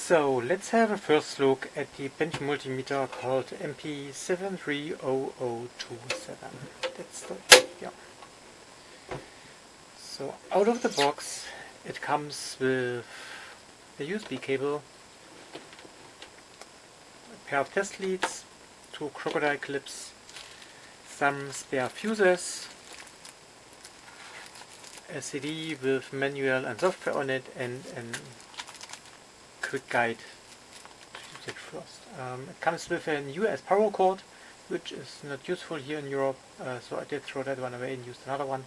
So let's have a first look at the bench multimeter called MP730027. That's the yeah. So out of the box it comes with the USB cable, a pair of test leads, 2 crocodile clips, some spare fuses, a CD with manual and software on it, and a quick guide to use it first. It comes with an US power cord, which is not useful here in Europe, so I did throw that one away and used another one.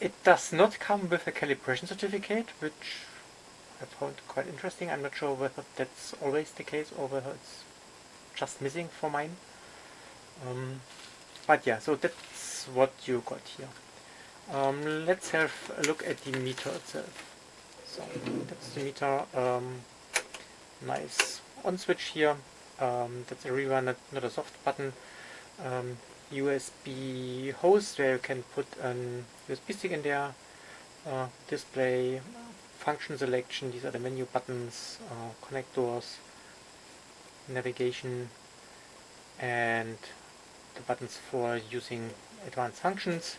It does not come with a calibration certificate, which I found quite interesting. I'm not sure whether that's always the case or whether it's just missing for mine. But yeah, so that's what you got here. Let's have a look at the meter itself. So that's the meter. Nice on switch here. That's a rerun, not a soft button. USB hose where you can put an USB stick in there. Display, function selection. These are the menu buttons, connectors, navigation, and the buttons for using advanced functions.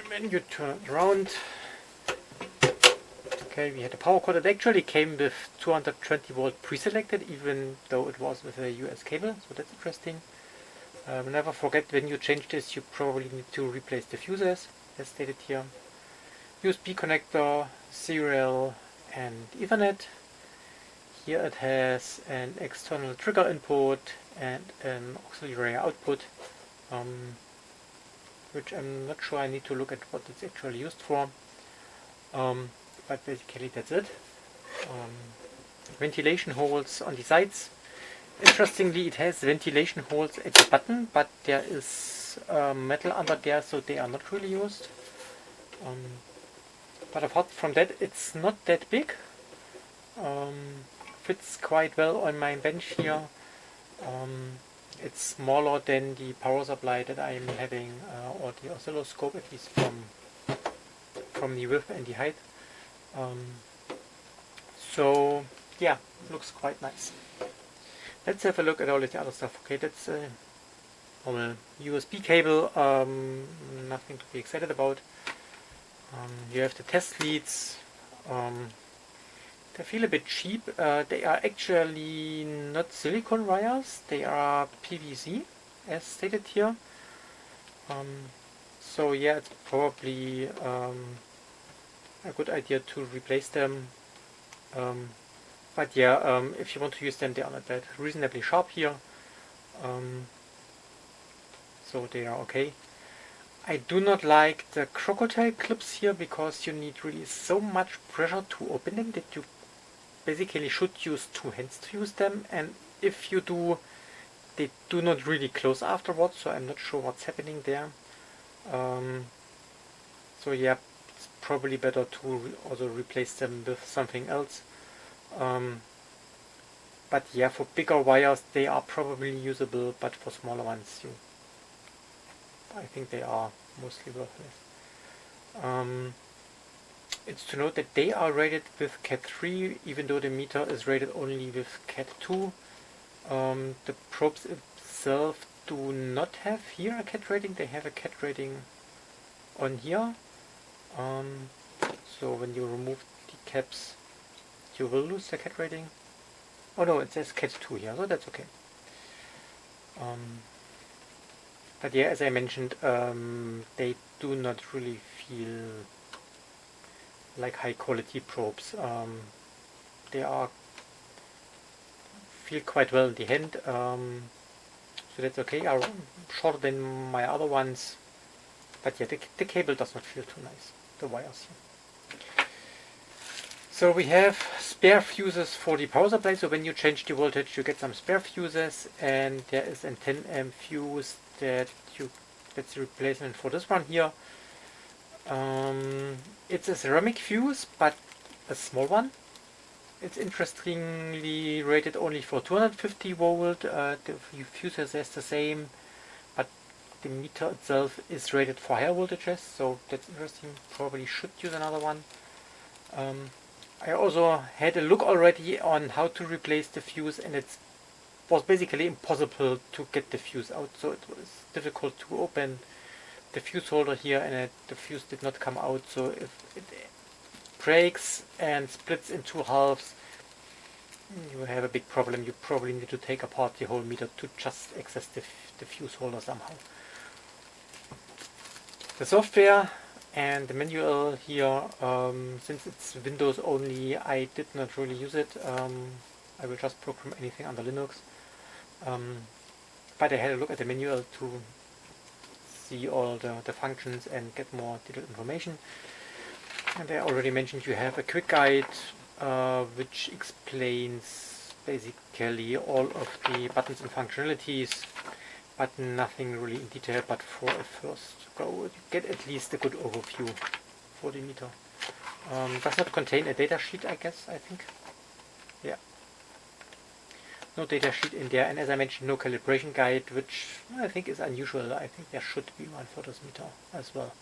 When you turn it around, okay, we had a power cord. It actually came with 220 volt pre-selected, even though it was with a US cable, so that's interesting. Never forget, when you change this you probably need to replace the fuses, as stated here. USB connector, serial and Ethernet. Here it has an external trigger input and an auxiliary output, which I'm not sure, I need to look at what it's actually used for. But basically that's it. Ventilation holes on the sides. Interestingly, it has ventilation holes at the button, but there is metal under there, so they are not really used. But apart from that, it's not that big. Fits quite well on my bench here. It's smaller than the power supply that I'm having, or the oscilloscope, at least from the width and the height. So yeah, looks quite nice. Let's have a look at all the other stuff. Okay, that's a normal USB cable, nothing to be excited about. You have the test leads. They feel a bit cheap. They are actually not silicone wires, they are PVC, as stated here. So yeah, it's probably a good idea to replace them. But yeah, if you want to use them, they are not that reasonably sharp here. So they are okay. I do not like the crocodile clips here, because you need really so much pressure to open them that you basically should use 2 hands to use them, and if you do, they do not really close afterwards, so I'm not sure what's happening there. So yeah, it's probably better to also replace them with something else. But yeah, for bigger wires they are probably usable, but for smaller ones I think they are mostly worthless. It's to note that they are rated with Cat 3, even though the meter is rated only with Cat 2. The probes itself do not have here a Cat rating, they have a Cat rating on here. So when you remove the caps you will lose the Cat rating. Oh no, it says Cat 2 here, so that's okay. But yeah, as I mentioned, they do not really feel like high quality probes. They feel quite well in the hand, so that's okay. Are shorter than my other ones, but yeah, the cable does not feel too nice, the wires here. So we have spare fuses for the power supply, so when you change the voltage you get some spare fuses, and there is a 10 amp fuse that's the replacement for this one here. It's a ceramic fuse, but a small one. It's interestingly rated only for 250 volt. The fuse says the same, but the meter itself is rated for higher voltages, so that's interesting. Probably should use another one. I also had a look already on how to replace the fuse, and it was basically impossible to get the fuse out, so it was difficult to open the fuse holder here, and the fuse did not come out. So if it breaks and splits in two halves, you have a big problem. You probably need to take apart the whole meter to just access the fuse holder somehow. The software and the manual here, since it's Windows only, I did not really use it. I will just program anything under Linux. But I had a look at the manual to see all the functions and get more detailed information. And I already mentioned you have a quick guide which explains basically all of the buttons and functionalities, but nothing really in detail. But for a first go, you get at least a good overview for the meter. Does not contain a data sheet, I think. Yeah. No data sheet in there, and as I mentioned, no calibration guide, which I think is unusual. I think there should be one for this meter as well.